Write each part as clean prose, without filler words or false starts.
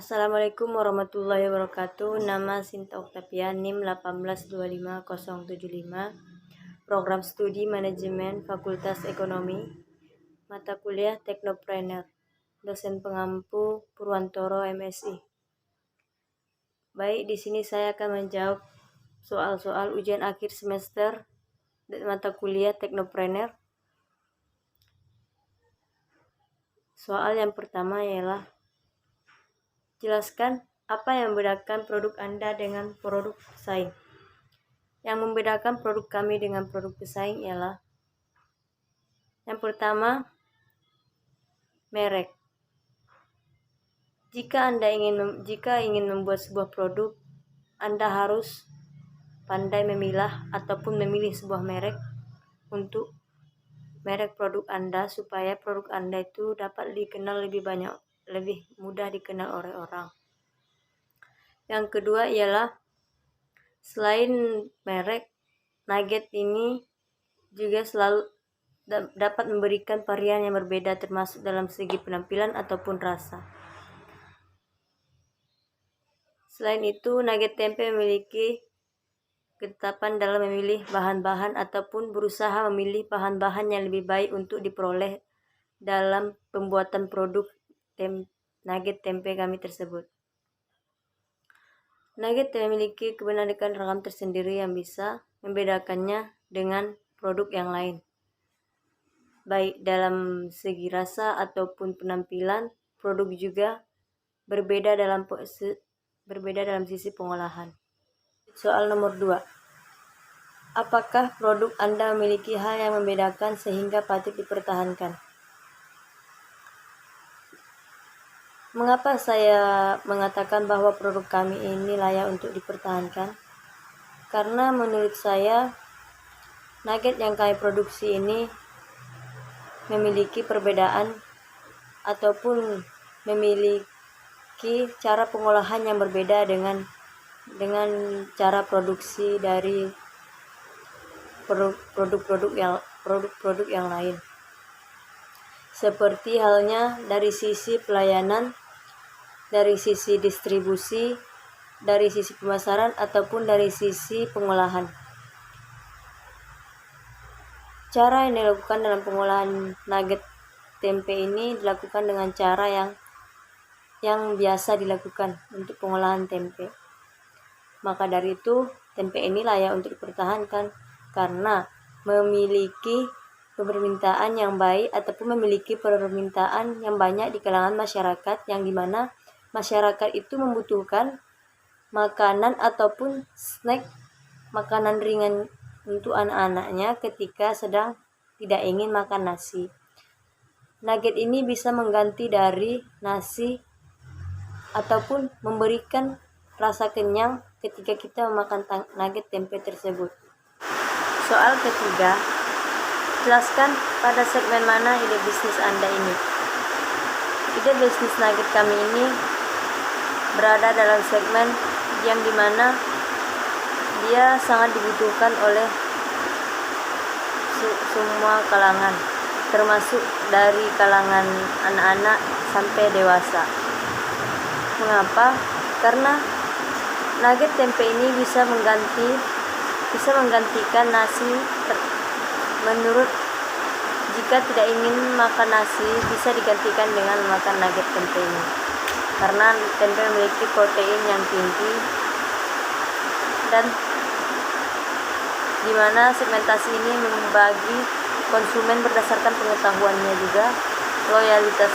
Assalamualaikum warahmatullahi wabarakatuh. Nama Sinta Oktavia, NIM 1825075, Program Studi Manajemen Fakultas Ekonomi, Mata Kuliah Teknopreneur, Dosen Pengampu Purwantoro MSI. Baik, di sini saya akan menjawab soal-soal ujian akhir semester mata kuliah Teknopreneur. Soal yang pertama ialah jelaskan apa yang membedakan produk Anda dengan produk pesaing. Yang membedakan produk kami dengan produk pesaing ialah yang pertama, merek. Jika ingin membuat sebuah produk, Anda harus pandai memilah ataupun memilih sebuah merek untuk merek produk Anda supaya produk Anda itu dapat dikenal lebih mudah dikenal oleh orang. Yang kedua ialah selain merek, Nugget ini juga selalu dapat memberikan varian yang berbeda termasuk dalam segi penampilan ataupun rasa. Selain itu, Nugget tempe memiliki ketetapan dalam memilih bahan-bahan ataupun berusaha memilih bahan-bahan yang lebih baik untuk diperoleh dalam pembuatan produk Nugget tempe kami tersebut. Nugget memiliki kebenaran ragam tersendiri yang bisa membedakannya dengan produk yang lain. Baik dalam segi rasa ataupun penampilan, produk juga berbeda dalam sisi pengolahan. Soal nomor 2. Apakah produk Anda memiliki hal yang membedakan sehingga patut dipertahankan? Mengapa saya mengatakan bahwa produk kami ini layak untuk dipertahankan? Karena menurut saya, Nugget yang kami produksi ini memiliki perbedaan ataupun memiliki cara pengolahan yang berbeda dengan cara produksi dari produk-produk yang lain. Seperti halnya dari sisi pelayanan, dari sisi distribusi, dari sisi pemasaran ataupun dari sisi pengolahan. Cara yang dilakukan dalam pengolahan Nugget tempe ini dilakukan dengan cara yang biasa dilakukan untuk pengolahan tempe. Maka dari itu, tempe ini layak untuk dipertahankan karena memiliki permintaan yang baik ataupun memiliki permintaan yang banyak di kalangan masyarakat, yang dimana masyarakat itu membutuhkan makanan ataupun snack, makanan ringan untuk anak-anaknya ketika sedang tidak ingin makan nasi. Nugget ini bisa mengganti dari nasi ataupun memberikan rasa kenyang ketika kita memakan nugget tempe tersebut. Soal ketiga, jelaskan pada segmen mana ide bisnis Anda ini. Ide bisnis Nugget kami ini berada dalam segmen yang dimana dia sangat dibutuhkan oleh semua kalangan, termasuk dari kalangan anak-anak sampai dewasa. Mengapa? Karena Nugget tempe ini bisa menggantikan nasi. Menurut jika tidak ingin makan nasi, bisa digantikan dengan makan nugget tempe ini. Karena tempe memiliki protein yang tinggi dan dimana segmentasi ini membagi konsumen berdasarkan pengetahuannya juga, loyalitas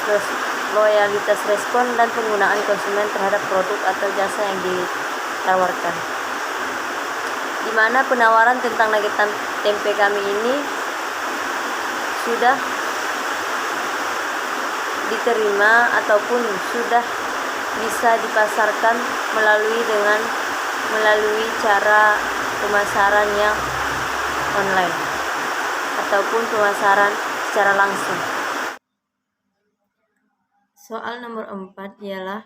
respon dan penggunaan konsumen terhadap produk atau jasa yang ditawarkan. Dimana penawaran tentang nugget tempe kami ini sudah diterima ataupun sudah bisa dipasarkan melalui cara pemasaran yang online ataupun pemasaran secara langsung. Soal nomor 4 ialah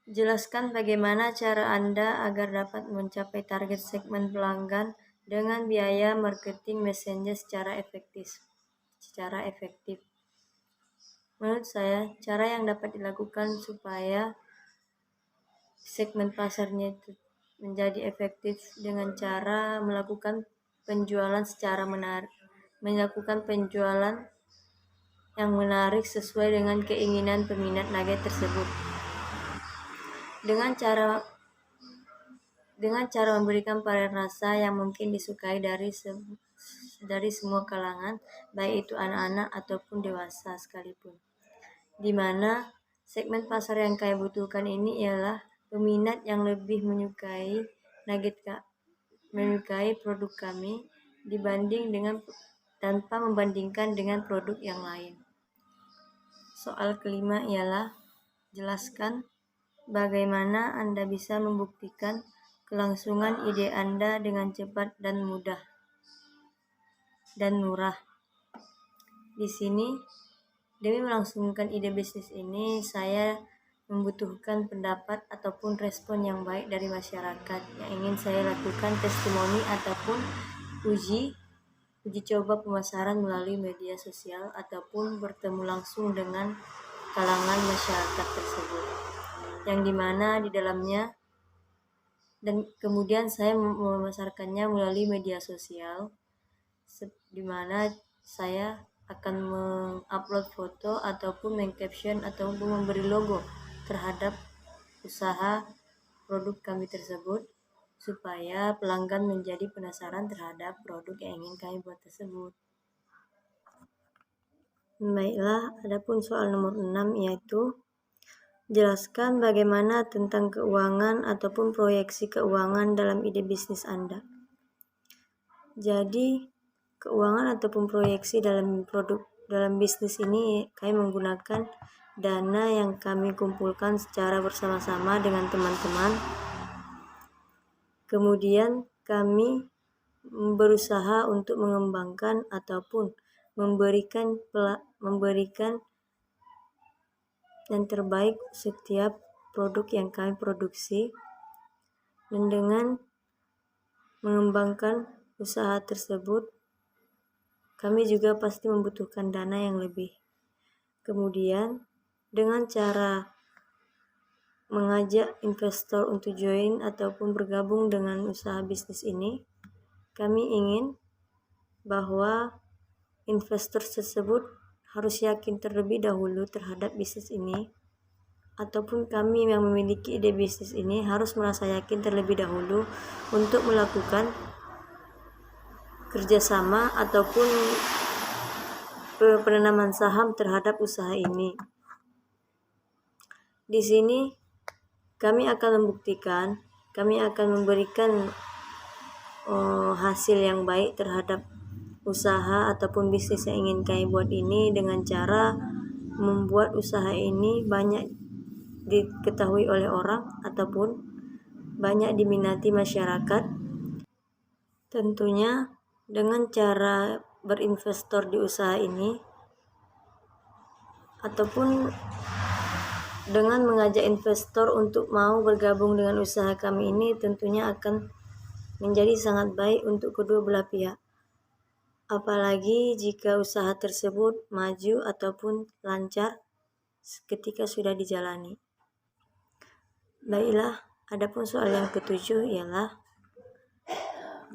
jelaskan bagaimana cara Anda agar dapat mencapai target segmen pelanggan dengan biaya marketing messenger secara efektif. Menurut saya, cara yang dapat dilakukan supaya segmen pasarnya itu menjadi efektif dengan cara melakukan penjualan secara menarik, melakukan penjualan yang menarik sesuai dengan keinginan peminat nugget tersebut. Dengan cara memberikan varian rasa yang mungkin disukai dari semua kalangan, baik itu anak-anak ataupun dewasa sekalipun. Di mana segmen pasar yang kami butuhkan ini ialah peminat yang lebih menyukai produk kami tanpa membandingkan dengan produk yang lain. Soal kelima ialah jelaskan bagaimana Anda bisa membuktikan kelangsungan ide Anda dengan cepat dan mudah dan murah. Di sini, demi melangsungkan ide bisnis ini, saya membutuhkan pendapat ataupun respon yang baik dari masyarakat yang ingin saya lakukan testimoni ataupun uji coba pemasaran melalui media sosial ataupun bertemu langsung dengan kalangan masyarakat tersebut, yang dimana di dalamnya dan kemudian saya memasarkannya melalui media sosial, di mana saya akan mengupload foto ataupun mengcaption ataupun memberi logo terhadap usaha produk kami tersebut, supaya pelanggan menjadi penasaran terhadap produk yang ingin kami buat tersebut. Baiklah, adapun soal nomor 6 yaitu jelaskan bagaimana tentang keuangan ataupun proyeksi keuangan dalam ide bisnis Anda. Jadi, keuangan ataupun proyeksi dalam bisnis ini kami menggunakan dana yang kami kumpulkan secara bersama-sama dengan teman-teman. Kemudian kami berusaha untuk mengembangkan ataupun memberikan yang terbaik setiap produk yang kami produksi, dan dengan mengembangkan usaha tersebut kami juga pasti membutuhkan dana yang lebih. Kemudian dengan cara mengajak investor untuk join ataupun bergabung dengan usaha bisnis ini, kami ingin bahwa investor tersebut harus yakin terlebih dahulu terhadap bisnis ini, ataupun kami yang memiliki ide bisnis ini harus merasa yakin terlebih dahulu untuk melakukan kerjasama ataupun penanaman saham terhadap usaha ini. Di sini kami akan memberikan hasil yang baik terhadap usaha ataupun bisnis yang ingin kami buat ini dengan cara membuat usaha ini banyak diketahui oleh orang ataupun banyak diminati masyarakat. Tentunya dengan cara berinvestor di usaha ini ataupun dengan mengajak investor untuk mau bergabung dengan usaha kami ini tentunya akan menjadi sangat baik untuk kedua belah pihak. Apalagi jika usaha tersebut maju ataupun lancar ketika sudah dijalani. Baiklah, adapun soal yang ketujuh ialah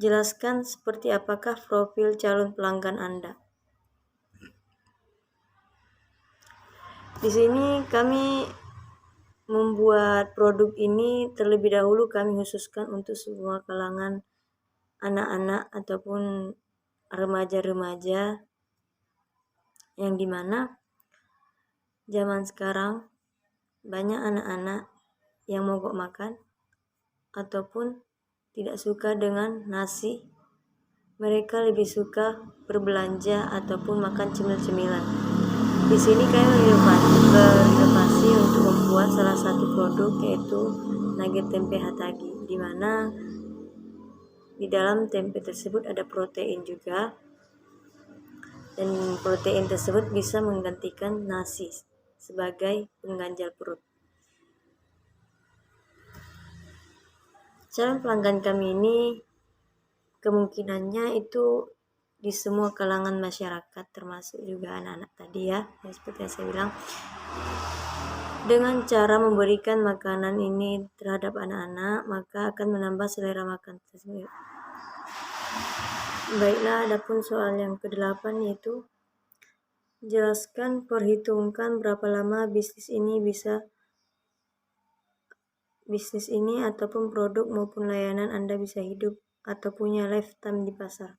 jelaskan seperti apakah profil calon pelanggan Anda. Di sini kami membuat produk ini terlebih dahulu kami khususkan untuk semua kalangan anak-anak ataupun remaja-remaja, yang dimana zaman sekarang banyak anak-anak yang mogok makan ataupun tidak suka dengan nasi. Mereka lebih suka berbelanja ataupun makan cemil-cemilan. Di sini kami berinovasi untuk membuat salah satu produk yaitu nugget tempe Hatagi, di mana di dalam tempe tersebut ada protein juga, dan protein tersebut bisa menggantikan nasi sebagai pengganjal perut. Calon pelanggan kami ini kemungkinannya itu di semua kalangan masyarakat, termasuk juga anak-anak tadi ya, seperti yang saya bilang. Dengan cara memberikan makanan ini terhadap anak-anak, maka akan menambah selera makan tersebut. Baiklah, adapun soal yang ke-8 yaitu jelaskan, perhitungkan berapa lama bisnis ini ataupun produk maupun layanan Anda bisa hidup atau punya lifetime di pasar.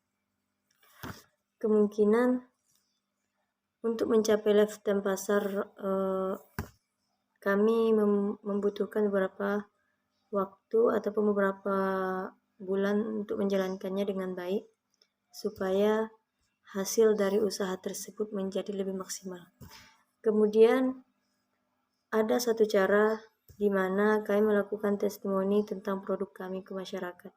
Kemungkinan untuk mencapai lifetime pasar kami membutuhkan beberapa waktu ataupun beberapa bulan untuk menjalankannya dengan baik supaya hasil dari usaha tersebut menjadi lebih maksimal. Kemudian ada satu cara di mana kami melakukan testimoni tentang produk kami ke masyarakat.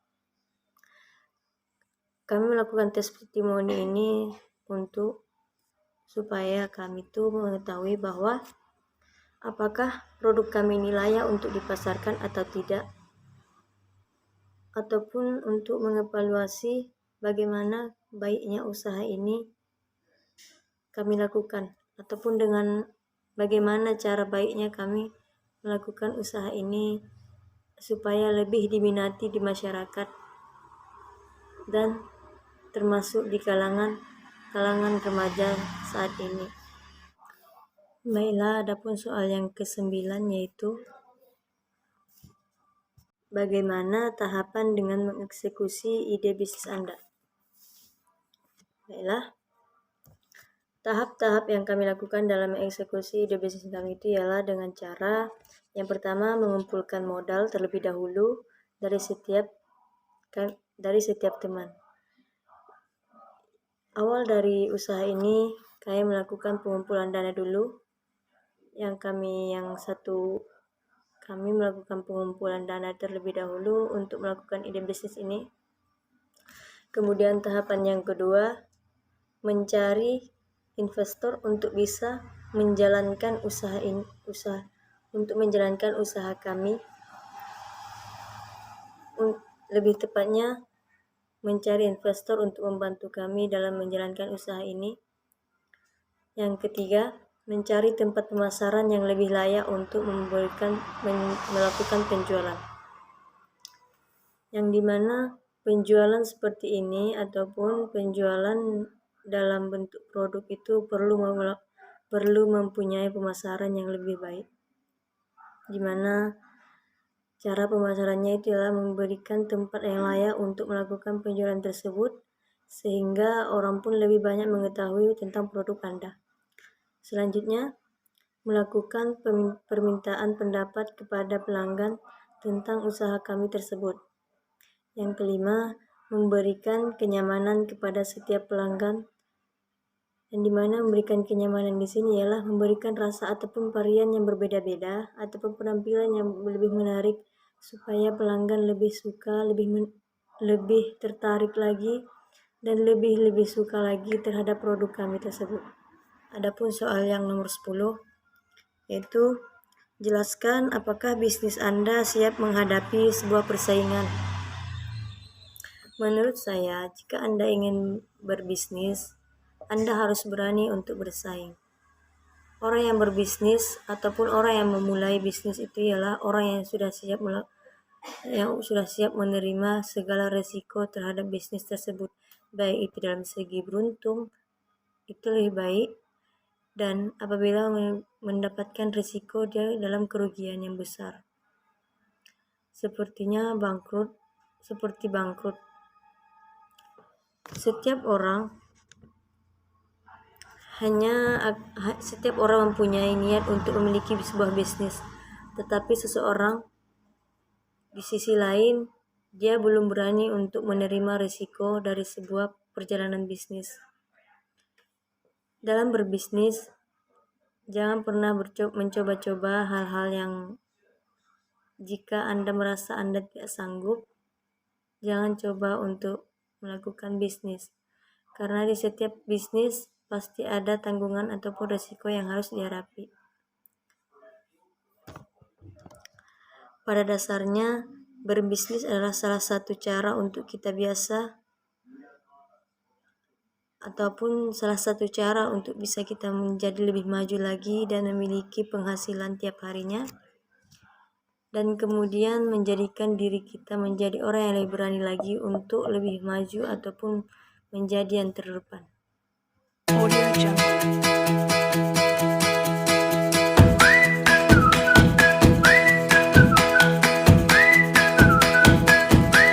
Kami melakukan testimoni ini untuk supaya kami tuh mengetahui bahwa apakah produk kami ini layak untuk dipasarkan atau tidak, ataupun untuk mengevaluasi bagaimana baiknya usaha ini kami lakukan, ataupun dengan bagaimana cara baiknya kami melakukan usaha ini supaya lebih diminati di masyarakat dan termasuk di kalangan remaja saat ini. Baiklah, adapun soal yang ke-9 yaitu bagaimana tahapan dengan mengeksekusi ide bisnis Anda. Baiklah, tahap-tahap yang kami lakukan dalam mengeksekusi ide bisnis kami itu ialah dengan cara yang pertama mengumpulkan modal terlebih dahulu dari setiap teman. Awal dari usaha ini kami melakukan pengumpulan dana dulu. Kami melakukan pengumpulan dana terlebih dahulu untuk melakukan ide bisnis ini. Kemudian tahapan yang kedua, mencari investor untuk bisa menjalankan usaha kami. Lebih tepatnya mencari investor untuk membantu kami dalam menjalankan usaha ini. Yang ketiga, mencari tempat pemasaran yang lebih layak untuk melakukan penjualan. Yang dimana penjualan seperti ini ataupun penjualan dalam bentuk produk itu perlu mempunyai pemasaran yang lebih baik. Dimana cara pemasarannya itu adalah memberikan tempat yang layak untuk melakukan penjualan tersebut sehingga orang pun lebih banyak mengetahui tentang produk Anda. Selanjutnya, melakukan permintaan pendapat kepada pelanggan tentang usaha kami tersebut. Yang kelima, memberikan kenyamanan kepada setiap pelanggan. Yang dimana memberikan kenyamanan di sini ialah memberikan rasa ataupun varian yang berbeda-beda ataupun penampilan yang lebih menarik supaya pelanggan lebih suka, lebih tertarik lagi dan lebih suka lagi terhadap produk kami tersebut. Adapun soal yang nomor 10 yaitu jelaskan apakah bisnis Anda siap menghadapi sebuah persaingan. Menurut saya, jika Anda ingin berbisnis, Anda harus berani untuk bersaing. Orang yang berbisnis ataupun orang yang memulai bisnis itu ialah orang yang sudah siap menerima segala resiko terhadap bisnis tersebut, baik itu dalam segi beruntung, itu lebih baik, dan apabila mendapatkan risiko dia dalam kerugian yang besar. Seperti bangkrut. Setiap orang mempunyai niat untuk memiliki sebuah bisnis, tetapi seseorang di sisi lain dia belum berani untuk menerima risiko dari sebuah perjalanan bisnis. Dalam berbisnis, jangan pernah mencoba-coba hal-hal yang jika Anda merasa Anda tidak sanggup, jangan coba untuk melakukan bisnis. Karena di setiap bisnis pasti ada tanggungan ataupun risiko yang harus dihadapi. Pada dasarnya, berbisnis adalah salah satu cara untuk kita biasa ataupun salah satu cara untuk bisa kita menjadi lebih maju lagi dan memiliki penghasilan tiap harinya, dan kemudian menjadikan diri kita menjadi orang yang lebih berani lagi untuk lebih maju ataupun menjadi yang terdepan. Audio Jungle.